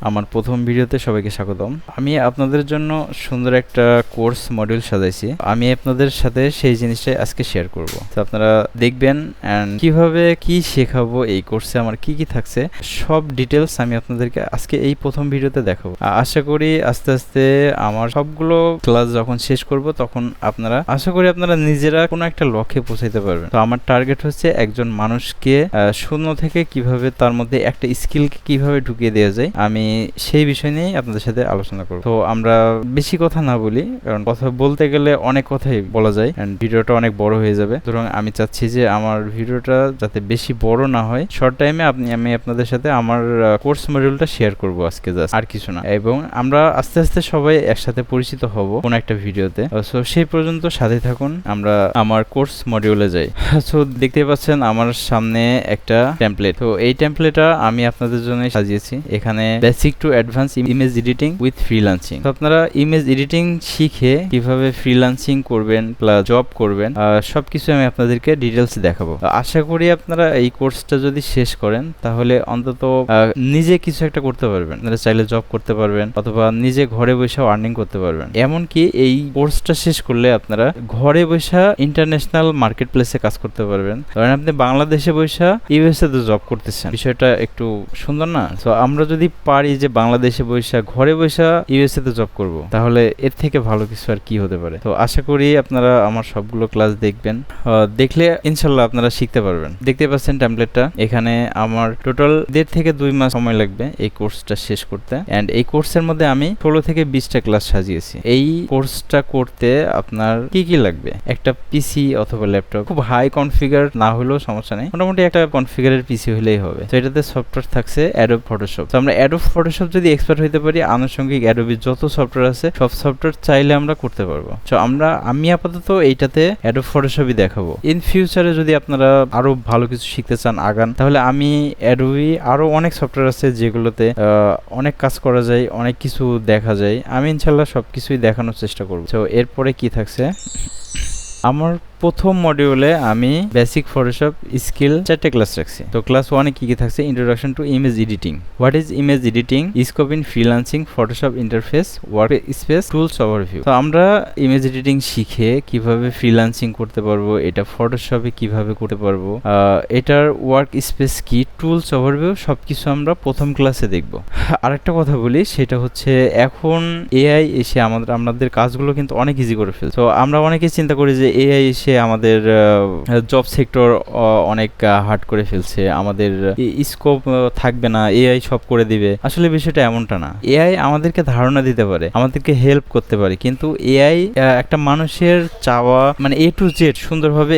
আমার প্রথম ভিডিওতে সবাইকে স্বাগতম। আমি আপনাদের জন্য সুন্দর একটা কোর্স মডিউল সাজাইছি। আমি আপনাদের সাথে সেই জিনিসটাই আজকে শেয়ার করব। তো আপনারা দেখবেন এন্ড কিভাবে কি শেখাবো, এই কোর্সে আমার কি কি থাকছে সব ডিটেলস আমি আপনাদেরকে আজকে এই প্রথম ভিডিওতে দেখাবো। আশা করি আস্তে আস্তে আমার সবগুলো ক্লাস যখন শেষ করব তখন আশা করি আপনারা নিজেরা কোনো একটা লক্ষ্যে পৌঁছাইতে পারবেন। তো আমার টার্গেট হচ্ছে একজন মানুষকে শূন্য থেকে কিভাবে তার মধ্যে একটা স্কিলকে কিভাবে ঢুকিয়ে দেওয়া যায়, আমি সেই বিষয় নিয়ে আপনাদের সাথে আলোচনা করব। তো আমরা বেশি কথা না বলি, কারণ কথা বলতে গেলে অনেক কথাই বলা যায় এন্ড ভিডিওটা অনেক বড় হয়ে যাবে। সুতরাং আমি চাচ্ছি যে আমার ভিডিওটা যাতে বেশি বড় না হয়, শর্ট টাইমে আমি আপনাদের সাথে আমার কোর্স মডিউলটা শেয়ার করব আজকে, জাস্ট আর কিছু না। এবং আমরা আস্তে আস্তে সবাই একসাথে পরিচিত হব কোন একটা ভিডিওতে। সো সেই পর্যন্ত সাথে থাকুন, আমরা আমার কোর্স মডিউলে যাই। সো দেখতে পাচ্ছেন আমার সামনে একটা টেমপ্লেট। তো এই টেমপ্লেটটা আমি আপনাদের জন্য সাজিয়েছি। এখানে basic to advance image editing with freelancing. তো আপনারা ইমেজ এডিটিং শিখে কিভাবে ফ্রিল্যান্সিং করবেন প্লাস জব করবেন, সবকিছু আমি আপনাদেরকে ডিটেলস দেখাবো। আশা করি আপনারা এই কোর্সটা যদি শেষ করেন তাহলে অন্তত নিজে কিছু একটা করতে পারবেন। আপনারা চাইলে জব করতে পারবেন অথবা নিজে ঘরে বসে আর্নিং করতে পারবেন। এমনকি এই কোর্সটা শেষ করলে আপনারা ঘরে বসে ইন্টারন্যাশনাল মার্কেট প্লেসে কাজ করতে পারবেন। ধরেন আপনি বাংলাদেশে বসে ইউএসএ তে জব করতেছেন, বিষয়টা একটু সুন্দর না? তো আমরা যদি পারি যে বাংলাদেশে বসে ঘরে বসে ইউএসএ তে জব করব, তাহলে এর থেকে ভালো কিছু আর কি হতে পারে। তো আশা করি আপনারা আমার সবগুলো ক্লাস দেখবেন, দেখলে ইনশাল্লাহ আপনারা শিখতে পারবেন। দেখতে পাচ্ছেন টেমপ্লেটটা, এখানে আমার টোটাল 1.5 থেকে 2 মাস সময় লাগবে এই কোর্সটা শেষ করতে। এন্ড এই কোর্সের মধ্যে আমি 16 থেকে 20টা ক্লাস সাজিয়েছি। এই কোর্সটা করতে আপনার কি কি লাগবে? একটা পিসি অথবা ল্যাপটপ, খুব হাই কনফিগার না হলেও সমস্যা নেই, মোটামুটি একটা কনফিগারের পিসি হলেই হবে। তো এটাতে সফটওয়্যার থাকছে অ্যাডোব ফটোশপ। তো আমরা অ্যাডোব ফটোশপ যদি এক্সপার্ট হইতে পারি, আনুষঙ্গিক অ্যাডোবির যত সফটওয়্যার আছে সব সফটওয়্যার চাইলে আমরা করতে পারবো। তো আমি আপাতত এইটাতে অ্যাডোব ফটোশপই দেখাবো। ইন ফিউচারে যদি আপনারা আরো ভালো কিছু শিখতে চান আগান, তাহলে আমি অ্যাডোবি আরো অনেক সফটওয়্যার আছে যেগুলোতে অনেক কাজ করা যায়, অনেক কিছু দেখা যায়। আমি ইনশাল্লাহ সবকিছুই দেখানোর চেষ্টা করব। তো এরপরে কি থাকছে, আমার প্রথম মডিউলে আমি বেসিক ফটোশপ স্কিল 4টে ক্লাস রাখছি। তো ক্লাস 1-এ কি কি থাকছে? Introduction to image editing, what is image editing, scope in freelancing, Photoshop interface, work space, tools overview. তো আমরা ইমেজ এডিটিং শিখে কিভাবে ফ্রিল্যান্সিং করতে পারবো, এটা ফটোশপে কিভাবে করতে পারবো, এটার ওয়ার্ক স্পেস কি, টুলস ওভারভিউ, সবকিছু আমরা প্রথম ক্লাসে দেখব। আরেকটা কথা বলি, সেটা হচ্ছে এখন এআই এসে আমাদের কাজগুলো কিন্তু অনেক ইজি করে ফেলছে। তো আমরা অনেকেই চিন্তা করি যে এআই এসে আমাদের জব সেক্টর অনেক হার্ড করে ফেলছে, আমাদের স্কোপ থাকবে না, এআই সব করে দিবে। আসলে বিষয়টা এমনটা না। এআই আমাদেরকে ধারণা দিতে পারে, আমাদেরকে হেল্প করতে পারে, কিন্তু এআই একটা মানুষের চাওয়া মানে এ টু জেড সুন্দরভাবে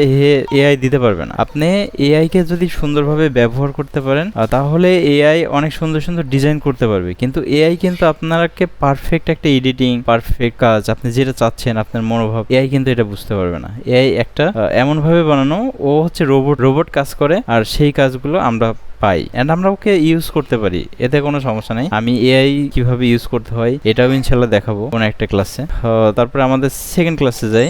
এআই দিতে পারবে না। আপনি এআই কে যদি সুন্দরভাবে ব্যবহার করতে পারেন তাহলে এআই অনেক সুন্দর সুন্দর ডিজাইন করতে পারবে, কিন্তু এআই কিন্তু আপনাকে পারফেক্ট একটা এডিটিং, পারফেক্ট কাজ আপনি যেটা চাচ্ছেন, আপনার মনোভাব, এআই কিন্তু এটা বুঝতে পারবে না। এআই একটা এমন ভাবে বানানো, ও হচ্ছে রোবট কাজ করে, আর সেই কাজগুলো আমরা পাই এন্ড আমরা ওকে ইউজ করতে পারি, এতে কোনো সমস্যা নেই। আমি এআই কিভাবে ইউজ করতে হয় এটাও ইনশাল্লাহ দেখাবো কোন একটা ক্লাসে। তারপরে আমাদের সেকেন্ড ক্লাসে যাই।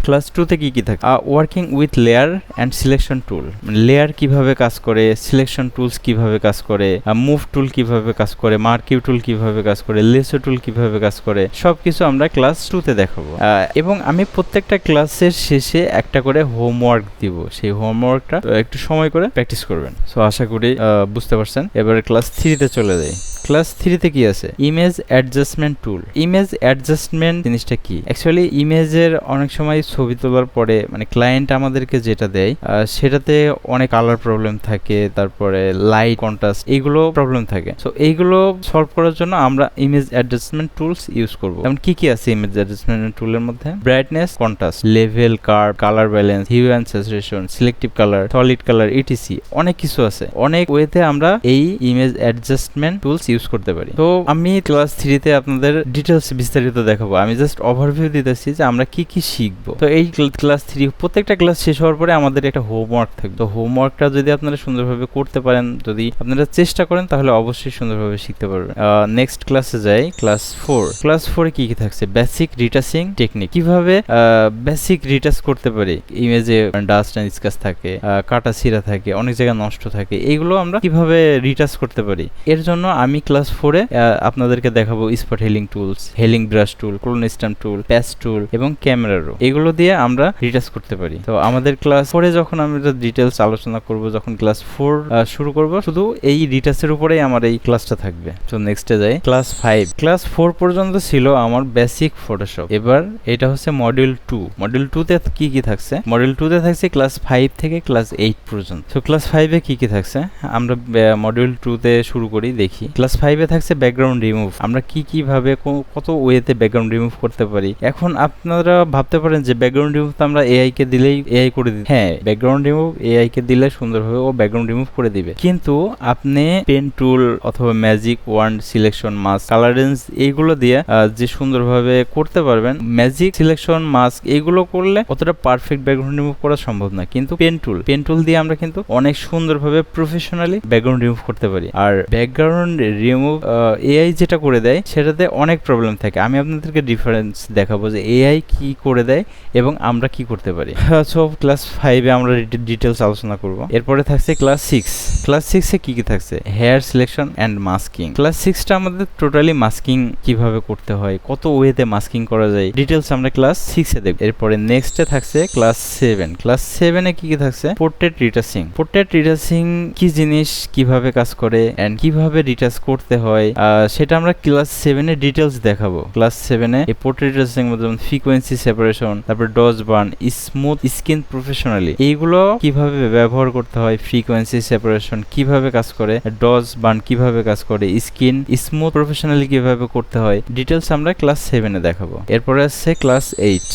ক্লাস 2-তে কি কি থাকে? Working with layer and selection tool, layer কিভাবে কাজ করে, সিলেকশন টুলস কিভাবে কাজ করে, মুভ টুল কিভাবে কাজ করে, মার্কিউ টুল কিভাবে কাজ করে, লেসো টুল কিভাবে কাজ করে, সবকিছু আমরা ক্লাস 2-তে দেখাবো। এবং আমি প্রত্যেকটা ক্লাসের শেষে একটা করে হোমওয়ার্ক দিব, সেই হোমওয়ার্কটা একটু সময় করে প্র্যাকটিস করবেন। সো আশা করি বুঝতে পারছেন। এবারে ক্লাস 3-তে চলে যাই। ক্লাস 3-তে কি আছে? ইমেজ অ্যাডজাস্টমেন্ট টুল। ইমেজ অ্যাডজাস্টমেন্ট জিনিসটা কি? অ্যাকচুয়ালি ইমেজের অনেক সময় ছবি তোলার পরে মানে ক্লায়েন্ট আমাদেরকে যেটা দেয় সেটাতে অনেক কালার প্রবলেম থাকে, তারপরে লাইট, কন্ট্রাস্ট, এইগুলো প্রবলেম থাকে। সো এইগুলো সলভ করার জন্য আমরা ইমেজ অ্যাডজাস্টমেন্ট টুলস ইউজ করব। যেমন কি কি আছে ইমেজ অ্যাডজাস্টমেন্ট টুলের মধ্যে? Brightness, contrast, level, curve, colour balance, hue and saturation, selective colour, solid colour, ETC, অনেক কিছু আছে। অনেক ওয়েতে আমরা এই ইমেজ অ্যাডজাস্টমেন্ট টুলস ইউজ করতে পারি। তো আমি ক্লাস 3-তে আপনাদের ডিটেলস বিস্তারিত দেখাবো, আমি জাস্ট ওভারভিউ দিতেছি যে আমরা কি কি শিখবো। তো এই ক্লাস 3 প্রত্যেকটা ক্লাস শেষ হওয়ার পরে আমাদের একটা হোমওয়ার্ক থাকবে। তো হোমওয়ার্কটা যদি আপনারা সুন্দরভাবে করতে পারেন, যদি আপনারা চেষ্টা করেন, তাহলে অবশ্যই সুন্দরভাবে শিখতে পারবেন। নেক্সট ক্লাসে যাই। ক্লাস 4। ক্লাস 4-এ কি কি থাকছে? বেসিক রিটাচিং টেকনিক, কিভাবে বেসিক রিটাচ করতে পারি। ইমেজে ডাস্ট এন্ড স্ক্র্যাচ থাকে, কাটা ছিঁড়া থাকে, অনেক জায়গায় নষ্ট থাকে, এইগুলো আমরা কিভাবে রিটাচ করতে পারি। এর জন্য আমি ক্লাস 4-এ আপনাদেরকে দেখাবো spot healing tools, healing brush tool, clone stamp tool, patch tool এবং ক্যামেরা রো। এগুলো দিয়ে আমরা রিটাচ করতে পারি। তো আমাদের ক্লাস 4-এ যখন আমরা ডিটেলস আলোচনা করব, যখন ক্লাস 4 শুরু করব, শুধু এই রিটাচের উপরেই আমার এই ক্লাসটা থাকবে। তো নেক্সটে যাই। ক্লাস 5, ক্লাস 4 পর্যন্ত ছিল আমার বেসিক ফটোশপ। এবার এটা হচ্ছে মডিউল 2। মডিউল 2-তে কি কি থাকছে? মডিউল 2-তে থাকছে ক্লাস 5 থেকে ক্লাস 8 পর্যন্ত। তো ক্লাস 5-এ কি কি থাকছে আমরা মডিউল 2-তে শুরু করি, দেখি। ক্লাস 5-এ থাকছে ব্যাকগ্রাউন্ড রিমুভ। আমরা কিভাবে কত ওয়েতে ব্যাকগ্রাউন্ড রিমুভ করতে পারি। এখন আপনারা ভাবতে পারেন যে ব্যাকগ্রাউন্ড রিমুভ তো আমরা এআই কে দিলেই এআই করে দিই। হ্যাঁ, ব্যাকগ্রাউন্ড রিমুভ এআই কে দিলে সুন্দরভাবে ও ব্যাকগ্রাউন্ড রিমুভ করে দিবে, কিন্তু আপনি পেন টুল অথবা magic wand, selection mask, colour range এইগুলো দিয়ে যে সুন্দরভাবে করতে পারবেন। ম্যাজিক, সিলেকশন, মাস্ক এইগুলো করলে অতটা পারফেক্ট ব্যাকগ্রাউন্ড রিমুভ করা সম্ভব না, কিন্তু পেন টুল দিয়ে আমরা কিন্তু অনেক সুন্দরভাবে প্রফেশনালি ব্যাকগ্রাউন্ড রিমুভ করতে পারি। আর ব্যাকগ্রাউন্ড রিমুভ এআই যেটা করে দেয় সেটাতে অনেক প্রবলেম থাকে। আমি আপনাদেরকে ডিফারেন্স দেখাবো যে এআই কি করে দেয় এবং আমরা কি করতে পারি। সো ক্লাস 5-এ আমরা ডিটেলস আলোচনা করব। এরপরে থাকছে ক্লাস 6। ক্লাস 6-এ কি কি থাকছে? Hair selection and masking. Class 6টা আমাদের টোটালি মাস্কিং কিভাবে করতে হয়, কত ওয়েতে মাস্কিং করা যায়, ডিটেলস আমরা ক্লাস 6-এ দেখব। এরপরে নেক্সটে থাকছে ক্লাস 7। ক্লাস 7-এ কি কি থাকছে? Portrait retouching. পোর্ট্রেট রিটাচিং কি জিনিস, কিভাবে কাজ করে এন্ড কিভাবে রিটাচ করতে হয়, সেটা আমরা ক্লাস 7-এ ডিটেলস দেখাবো। ক্লাস 7-এ এই পোর্ট্রেট রিটাচিং এর মধ্যে ফ্রিকোয়েন্সি সেপারেশন, তারপর dodge burn, smooth skin professionally, এইগুলো কিভাবে ব্যবহার করতে হয়, ফ্রিকোয়েন্সি সেপারেশন কিভাবে কাজ করে, ডজ বার্ন কিভাবে কাজ করে, স্কিন স্মুথ প্রফেশনালি কিভাবে করতে হয়, ডিটেলস আমরা ক্লাস 7-এ দেখাবো। এরপরে আছে ক্লাস 8।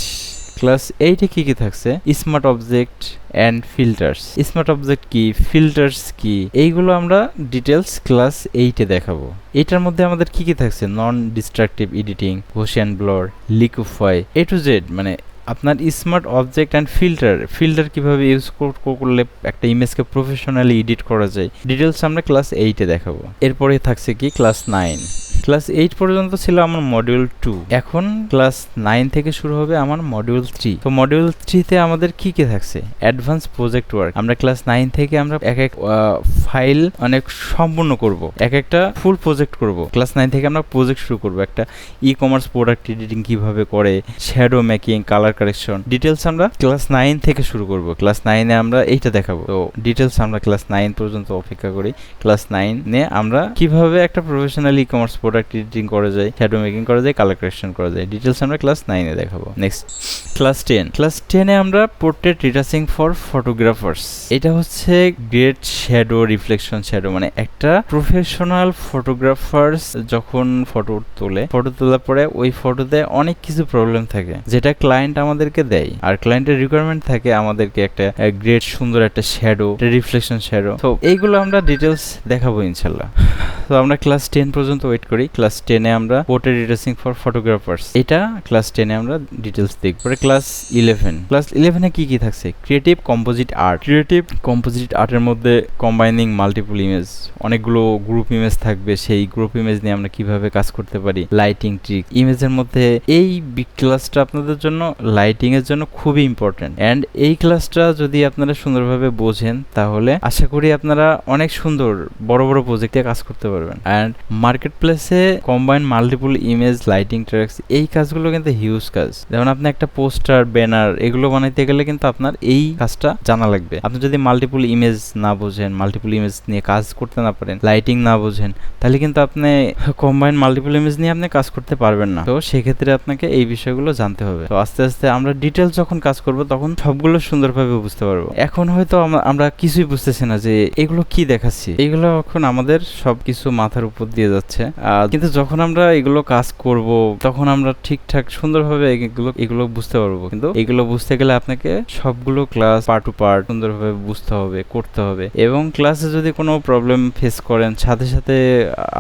ক্লাস 8-এ কি কি থাকছে? Smart object and filters. Smart object কি, ফিল্টার্স কি, এইগুলো আমরা ডিটেলস ক্লাস 8-এ দেখাবো। এটার মধ্যে আমাদের কি কি থাকছে? নন destructive editing, গৌসিয়ান ব্লর, liquefy, A to Z. মানে আপনার স্মার্ট অবজেক্ট অ্যান্ড ফিল্টার কিভাবে ইউজ করলে একটা ইমেজকে প্রফেশনালি এডিট করা যায়, ডিটেলস আমরা ক্লাস 8-এ দেখাবো। এরপরে থাকছে কি ক্লাস 9। ক্লাস 8 পর্যন্ত ছিল আমার মডিউল 2। এখন ক্লাস 9 থেকে শুরু হবে আমার মডিউল 3। তো মডিউল 3-তে আমাদের কি কি থাকছে? Advance project work. আমরা ক্লাস 9 থেকে আমরা এক ফাইল অনেক সম্পূর্ণ করব, একটা ফুল প্রজেক্ট করব। ক্লাস 9 থেকে আমরা প্রজেক্ট শুরু করব। একটা ই-কমার্স প্রোডাক্ট এডিটিং কিভাবে করে, shadow making, colour correction, details আমরা ক্লাস 9 থেকে শুরু করব। ক্লাস 9-এ আমরা এইটা দেখাবো। তো ডিটেলস আমরা ক্লাস 9 পর্যন্ত অপেক্ষা করি। ক্লাস 9-এ আমরা কিভাবে একটা প্রফেশনাল ই-কমার্স প্রোডাক্ট এডিটিং করা যায়, শ্যাডো মেকিং করা যায়, কালার কারেকশন করা যায়, ডিটেলস আমরা ক্লাস 9-এ দেখাবো। Next class 10। ক্লাস 10-এ আমরা পোর্ট্রেট রিটাচিং ফর ফটোগ্রাফার্স। এটা হচ্ছে গ্রেড শ্যাডো, রিফ্লেকশন শ্যাডো। মানে একটা প্রফেশনাল ফটোগ্রাফার্স যখন ফটো তোলার পরে ওই ফটোতে অনেক কিছু প্রবলেম থাকে যেটা ক্লায়েন্ট আমাদেরকে দেয়, আর ক্লায়েন্টের রিকোয়ারমেন্ট থাকে আমাদেরকে একটা গ্রেড সুন্দর একটা শ্যাডো, রিফ্লেকশন শ্যাডো। তো এইগুলো আমরা ডিটেলস দেখাবো ইনশাল্লাহ। তো আমরা ক্লাস 10 পর্যন্ত ওয়েট করি। ক্লাস 10-এ আমরা পোর্ট্রেট রিটাচিং ফর ফটোগ্রাফার্স, এটা ক্লাস 10-এ আমরা ডিটেলস দেখব। পরে ক্লাস 11। ক্লাস 11-এ কি কি থাকছে? Creative composite art. Creative composite আর্টের মধ্যে কম্বাইনিং মাল্টিপল ইমেজ, অনেকগুলো গ্রুপ ইমেজ থাকবে, সেই গ্রুপ ইমেজ নিয়ে আমরা কিভাবে কাজ করতে পারি, লাইটিং ট্রিক ইমেজের মধ্যে। এই ক্লাসটা আপনাদের জন্য লাইটিং এর জন্য খুবই ইম্পর্টেন্ট, এন্ড এই ক্লাসটা যদি আপনারা সুন্দরভাবে বোঝেন তাহলে আশা করি আপনারা অনেক সুন্দর বড় বড় প্রজেক্টে কাজ করতে পারবেন। এন্ড মার্কেট প্লেসে combine multiple image, lighting tracks, এই কাজগুলো কিন্তু হিউজ কাজ। যেমন আপনি একটা পোস্টার, ব্যানার এগুলো বানাইতে গেলে কিন্তু আপনার এই কাজটা জানা লাগবে। আপনি যদি মাল্টিপল ইমেজ না বোঝেন, মাল্টিপল ইমেজ নিয়ে কাজ করতে না পারেন, লাইটিং না বোঝেন, তাহলে কিন্তু আপনি কম্বাইন মাল্টিপল ইমেজ নিয়ে আপনি কাজ করতে পারবেন না। তো সেক্ষেত্রে আপনাকে এই বিষয়গুলো জানতে হবে। তো আস্তে আস্তে আমরা ডিটেলস যখন কাজ করব তখন সবগুলো সুন্দরভাবে বুঝতে পারবো। এখন হয়তো আমরা কিছুই বুঝতেছি না যে এগুলো কি দেখাচ্ছি, এগুলো এখন আমাদের সবকিছু মাথার উপর দিয়ে যাচ্ছে। কিন্তু যখন আমরা এগুলো কাজ করব তখন আমরা ঠিকঠাক সুন্দরভাবে এগুলো বুঝতে পারবো। কিন্তু এগুলো বুঝতে গেলে আপনাকে সবগুলো ক্লাস পার্ট টু পার্ট সুন্দরভাবে বুঝতে হবে, করতে হবে। এবং ক্লাসে যদি কোনো প্রবলেম ফেস করেন সাথে সাথে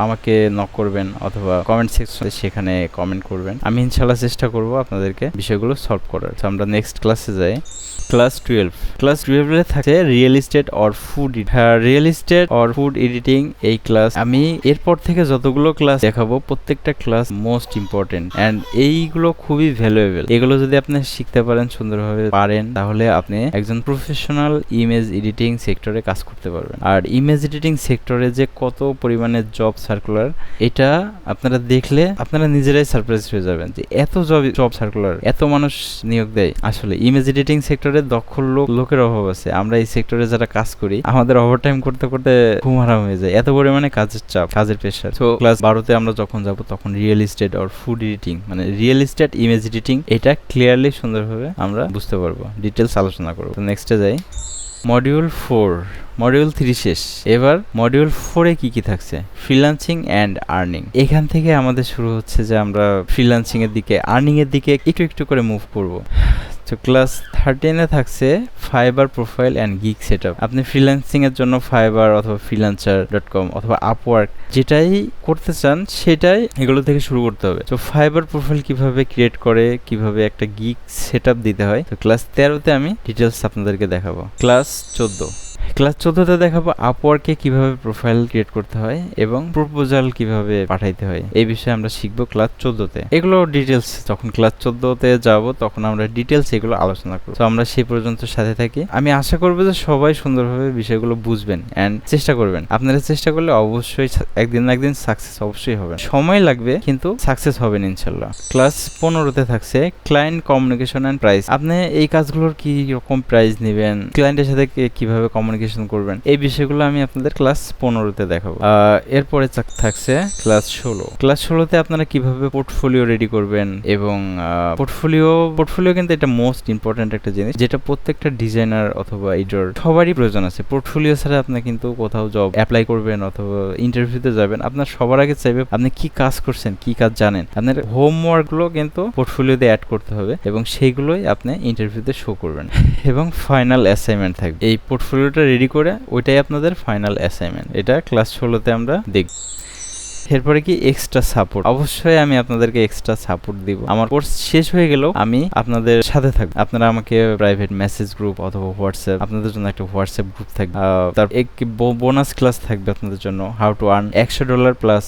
আমাকে নক করবেন অথবা কমেন্ট সেকশনে সেখানে কমেন্ট করবেন। আমি ইনশাআল্লাহ চেষ্টা করব আপনাদেরকে বিষয়গুলো সলভ করার। তো আমরা নেক্সট ক্লাসে যাই। ক্লাস 12। ক্লাস 12-এ থাকে real estate or food. Real estate or food editing. এই ক্লাস আমি এরপর থেকে যতগুলো ক্লাস ক্লাস দেখাবো, প্রত্যেকটা ক্লাস মোস্ট ইম্পর্টেন্ট অ্যান্ড এইগুলো খুবই ভ্যালুয়েবল। এগুলো যদি আপনি শিখতে পারেন, সুন্দরভাবে পারেন, তাহলে আপনি একজন প্রফেশনাল ইমেজ এডিটিং সেক্টরে কাজ করতে পারবেন। আর ইমেজ এডিটিং সেক্টরে যে কত পরিমাণে জব সার্কুলার, এটা আপনারা দেখলে আপনারা নিজেরাই সারপ্রাইজ হয়ে যাবেন যে এত জব সার্কুলার, এত মানুষ নিয়োগ দেয়। আসলে ইমেজ এডিটিং সেক্টরে দক্ষ লোকের অভাব আছে। আমরা এই সেক্টরে যারা কাজ করি, আমাদের ওভারটাইম করতে করতে ঘুম হারাম হয়ে যায়, এত পরিমাণে কাজের চাপ, কাজের প্রেশার। তো ক্লাস 12তে আমরা যখন যাব, তখন রিয়েল এস্টেট আর ফুড এডিটিং, মানে রিয়েল এস্টেট, ইমেজ এডিটিং, এটা ক্লিয়ারলি সুন্দরভাবে আমরা বুঝতে পারবো, ডিটেলস আলোচনা করবো। তো নেক্সটে যাই। মডিউল 4, মডিউল 3 শেষ। এবার মডিউল 4-এ কি থাকছে? Freelancing and earning. এখান থেকে আমাদের শুরু হচ্ছে যে আমরা ফ্রিল্যান্সিং এর দিকে, আর্নিং এর দিকে একটু একটু করে মুভ করব। তো ক্লাস 13-এ থাকছে fibre profile and gig setup. আপনি ফ্রিল্যান্সিং এর জন্য ফাইবার অথবা freelancer.com অথবা আপওয়ার্ক যেটাই করতে চান, সেটাই এগুলো থেকে শুরু করতে হবে। তো ফাইবার প্রোফাইল কিভাবে ক্রিয়েট করে, কিভাবে একটা গিগ সেটআপ দিতে হয়, তো ক্লাস 13-তে আমি ডিটেলস আপনাদেরকে দেখাবো। ক্লাস 14তে দেখাবো আপওয়ার্কে কিভাবে প্রোফাইল ক্রিয়েট করতে হয় এবং প্রপোজাল কিভাবে পাঠাইতে হয়। এই বিষয়ে আমরা শিখবো ক্লাস 14তে। এগুলো ডিটেলস যখন ক্লাস 14তে যাব, তখন আমরা ডিটেলস এগুলো আলোচনা করব। তো আমরা সেই পর্যন্ত সাথে থাকি। আমি আশা করবো যে সবাই সুন্দরভাবে বিষয়গুলো বুঝবেন অ্যান্ড চেষ্টা করবেন। আপনারা চেষ্টা করলে অবশ্যই একদিন না একদিন সাকসেস অবশ্যই হবেন। সময় লাগবে, কিন্তু সাকসেস হবেন ইনশাল্লাহ। ক্লাস 15তে থাকছে ক্লায়েন্ট কমিউনিকেশন অ্যান্ড প্রাইস। আপনি এই কাজগুলোর কি রকম প্রাইস নেবেন, ক্লায়েন্টের সাথে কিভাবে কমিউনিকেশন করবেন, এই বিষয়গুলো আমি আপনাদের ক্লাস 15তে দেখাবো। এরপরে থাকছে ক্লাস 16। ক্লাস 16তে আপনারা কিভাবে পোর্টফোলিও রেডি করবেন এবং পোর্টফোলিও কিন্তু এটা মোস্ট ইম্পর্টেন্ট একটা জিনিস, যেটা প্রত্যেকটা ডিজাইনার অথবা এডিটর সবারই প্রয়োজন আছে। পোর্টফোলিও ছাড়া আপনি কিন্তু কোথাও জব অ্যাপ্লাই করবেন অথবা ইন্টারভিউতে যাবেন, আপনার সবার আগে চাইবে আপনি কি কাজ করছেন, কি কাজ জানেন। আপনার হোমওয়ার্কগুলো কিন্তু পোর্টফোলিওতে অ্যাড করতে হবে এবং সেইগুলোই আপনি ইন্টারভিউতে শো করবেন। এবং ফাইনাল অ্যাসাইনমেন্ট থাকবে। এই পোর্টফোলিওটা রেডি করে ওইটাই আপনাদের ফাইনাল অ্যাসাইনমেন্ট। এটা ক্লাস 16তে আমরা দেখব। এরপরে কি এক্সট্রা সাপোর্ট, অবশ্যই আমি আপনাদেরকে এক্সট্রা সাপোর্ট দিব। আমার কোর্স শেষ হয়ে গেলেও আমি আপনাদের সাথে থাকবো। আপনারা আমাকে প্রাইভেট মেসেজ গ্রুপ অথবা হোয়াটসঅ্যাপ, আপনাদের জন্য একটা হোয়াটসঅ্যাপ গ্রুপ থাকবে। তার এক বোনাস ক্লাস থাকবে আপনাদের জন্য, হাউ টু আর্ন $100 প্লাস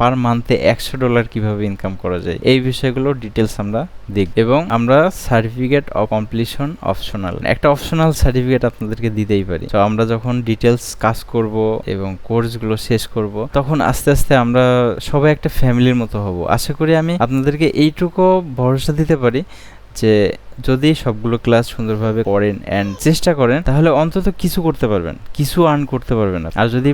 পার মান্থে $100 কিভাবে ইনকাম করা যায়, এই বিষয়গুলো ডিটেলস আমরা দেখব। এবং আমরা সার্টিফিকেট অফ কমপ্লিশন অপশনাল, একটা অপশনাল সার্টিফিকেট আপনাদেরকে দিতেই পারি। তো আমরা যখন ডিটেলস কাজ করব এবং কোর্সগুলো শেষ করব, তখন আস্তে আস্তে আমরা সবাই একটা ফ্যামিলির মতো হব। আশা করি আমি আপনাদেরকে এইটুকু ভরসা দিতে পারি যে যদি সবগুলো ক্লাস সুন্দরভাবে করেন অ্যান্ড চেষ্টা করেন, তাহলে অন্তত কিছু করতে পারবেন, কিছু আর্ন করতে পারবেন। আর যদি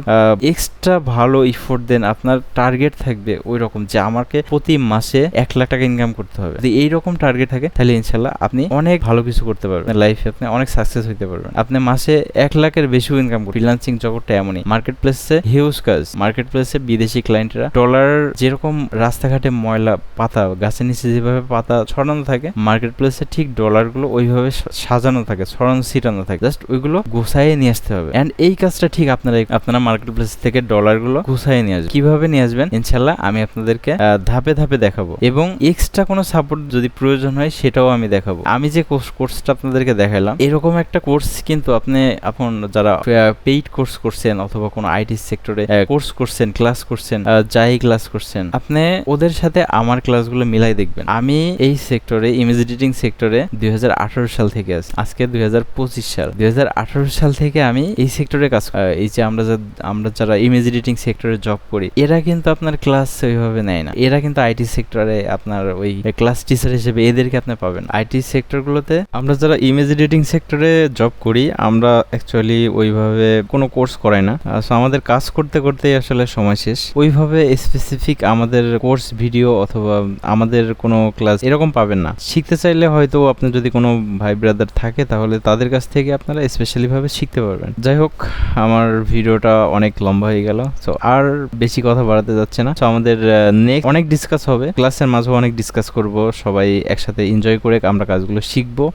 এক্সট্রা ভালো ইফোর্ট দেন, আপনার টার্গেট থাকবে ওই রকম যে আমাকে প্রতি মাসে $1,00,000 ইনকাম করতে হবে। যদি এইরকম টার্গেট থাকে, তাহলে ইনশাল্লাহ আপনি অনেক ভালো কিছু করতে পারবেন লাইফে, আপনি অনেক সাকসেস হইতে পারবেন। আপনি মাসে $1,00,000-এর বেশিও ইনকাম করবেন। ফ্রিল্যান্সিং জগৎটা এমনই, মার্কেট প্লেসে হিউজ কাজ। মার্কেট প্লেসে বিদেশি ক্লায়েন্টরা ডলার, যেরকম রাস্তাঘাটে ময়লা পাতা গাছের নিচে যেভাবে পাতা ছড়ানো থাকে, মার্কেট প্লেসে ঠিক ডলারগুলো ওইভাবে সাজানো থাকে, ছড়ানো ছিটানো থাকে, জাস্ট ওইগুলো গুছাইয়ে নিয়ে আসতে হবে। এন্ড এই কাজটা ঠিক আপনারা মার্কেট প্লেস থেকে ডলারগুলো গুছাইয়ে নিয়ে আসবেন। কিভাবে নিয়ে আসবেন ইনশাল্লাহ আমি আপনাদেরকে ধাপে ধাপে দেখাবো। এবং এক্সট্রা কোনো সাপোর্ট যদি প্রয়োজন হয়, সেটাও আমি দেখাবো। আমি যে কোর্সটা আপনাদেরকে দেখালাম, এরকম একটা কোর্স কিন্তু আপনি এখন যারা পেইড কোর্স করছেন অথবা কোনো আইটি সেক্টরে কোর্স করছেন, ক্লাস করছেন, যাই ক্লাস করছেন, আপনি ওদের সাথে আমার ক্লাসগুলো মিলাই দেখবেন। আমি এই সেক্টরে, ইমেজ এডিটিং সেক্টরে 2018 সাল থেকে আছি। আজকে 2025 সাল। 2018 সাল থেকে আমি এই সেক্টরে কাজ করি। এই যে আমরা যারা ইমেজ এডিটিং সেক্টরে জব করি, এরা কিন্তু আপনার ক্লাস ওইভাবে নেয় না। এরা কিন্তু আইটি সেক্টরে আপনার ওই ক্লাস টিচার হিসেবে এদেরকে আপনি পাবেন। আইটি সেক্টরগুলোতে আমরা যারা ইমেজ এডিটিং সেক্টরে জব করি, আমরা অ্যাকচুয়ালি ওইভাবে কোনো কোর্স করাই না। সো আমাদের কাজ করতে করতেই আসলে সময় শেষ। ওইভাবে স্পেসিফিক আমাদের কোর্স ভিডিও অথবা আমাদের কোনো ক্লাস এরকম পাবেন না। শিখতে চাইলে হয়তো আপনার যদি কোনো ভাই ব্রাদার থাকে, তাহলে তাদের কাছ থেকে আপনারা স্পেশালি ভাবে শিখতে পারবেন। যাই হোক, আমার ভিডিওটা অনেক লম্বা হয়ে গেল, সো আর বেশি কথা বাড়াতে যাচ্ছে না। সো আমাদের নেক্সট অনেক ডিসকাস হবে, ক্লাসের মাঝেও অনেক ডিসকাস করব, সবাই একসাথে এনজয় করে আমরা কাজগুলো শিখবো।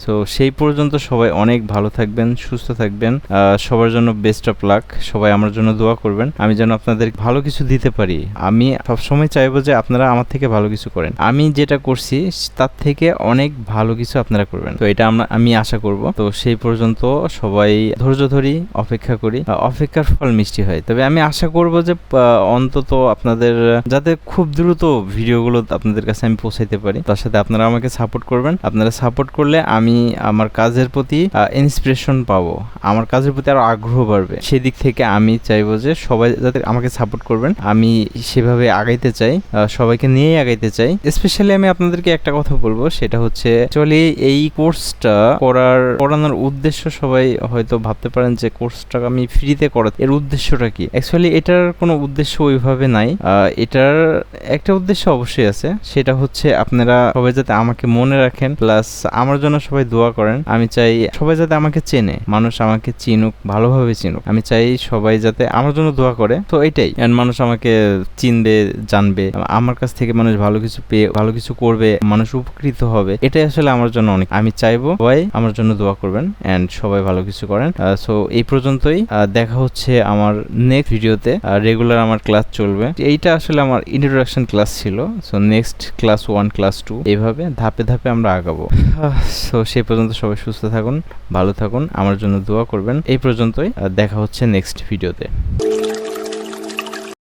সো সেই পর্যন্ত সবাই অনেক ভালো থাকবেন, সুস্থ থাকবেন। সবার জন্য বেস্ট অফ লাক। সবাই আমার জন্য দোয়া করবেন, আমি যেন আপনাদের ভালো কিছু দিতে পারি। আমি সবসময় চাইবো যে আপনারা আমার থেকে ভালো কিছু করেন। আমি যেটা করছি তার থেকে অনেক ভালো কিছু আপনারা করবেন। তো এটা আমি আশা করব। তো সেই পর্যন্ত সবাই ধৈর্য ধরি, অপেক্ষা করি, অপেক্ষার ফল মিষ্টি হয়। তবে আমি আশা করব যে অন্তত আপনাদের যাতে খুব দ্রুত ভিডিওগুলো আপনাদের কাছে আমি পৌঁছাইতে পারি, তার সাথে আপনারা আমাকে সাপোর্ট করবেন। আপনারা সাপোর্ট করলে আমি আমার কাজের প্রতি ইন্সপিরেশন পাবো, আমার কাজের প্রতি আরো আগ্রহ বাড়বে। সেদিক থেকে আমি চাইবো যে সবাই যাতে আমাকে সাপোর্ট করবেন, আমি সেভাবে আগাইতে চাই, সবাইকে নিয়েই আগাইতে চাই। স্পেশালি আমি আপনাদেরকে একটা কথা বলবো, সেটা হচ্ছে অ্যাকচুয়ালি এই কোর্সটা করানোর উদ্দেশ্য, সবাই হয়তো ভাবতে পারেন যে কোর্সটা আমি ফ্রিতে করা, এর উদ্দেশ্যটা কি? অ্যাকচুয়ালি এটার কোনো উদ্দেশ্য ওইভাবে নাই। এটার একটা উদ্দেশ্য অবশ্যই আছে, সেটা হচ্ছে আপনারা সবাই যাতে আমাকে মনে রাখেন, প্লাস আমার জন্য সবাই দোয়া করেন। আমি চাই সবাই যাতে আমাকে চেনে, মানুষ আমাকে চিনুক, ভালোভাবে চিনুক। আমি চাই সবাই যাতে আমার জন্য দোয়া করে। তো এটাই, মানুষ আমাকে চিনবে, জানবে, আমার কাছ থেকে মানুষ ভালো কিছু পেয়ে ভালো কিছু করবে, মানুষ উপকৃত হবে। এটাই আসলে আমার জন্য অনেক। আমি চাইবো সবাই আমার জন্য দোয়া করবেন এন্ড সবাই ভালো কিছু করেন। সো এই পর্যন্তই, দেখা হচ্ছে আমার নেক্সট ভিডিওতে। রেগুলার আমার ক্লাস চলবে। এইটা আসলে আমার ইন্ট্রোডাকশন ক্লাস ছিল। সো নেক্সট ক্লাস 1, ক্লাস 2, এইভাবে ধাপে ধাপে আমরা আগাবো। সো সেই পর্যন্ত সবাই সুস্থ থাকুন, ভালো থাকুন, আমার জন্য দোয়া করবেন। এই পর্যন্তই, দেখা হচ্ছে নেক্সট ভিডিওতে।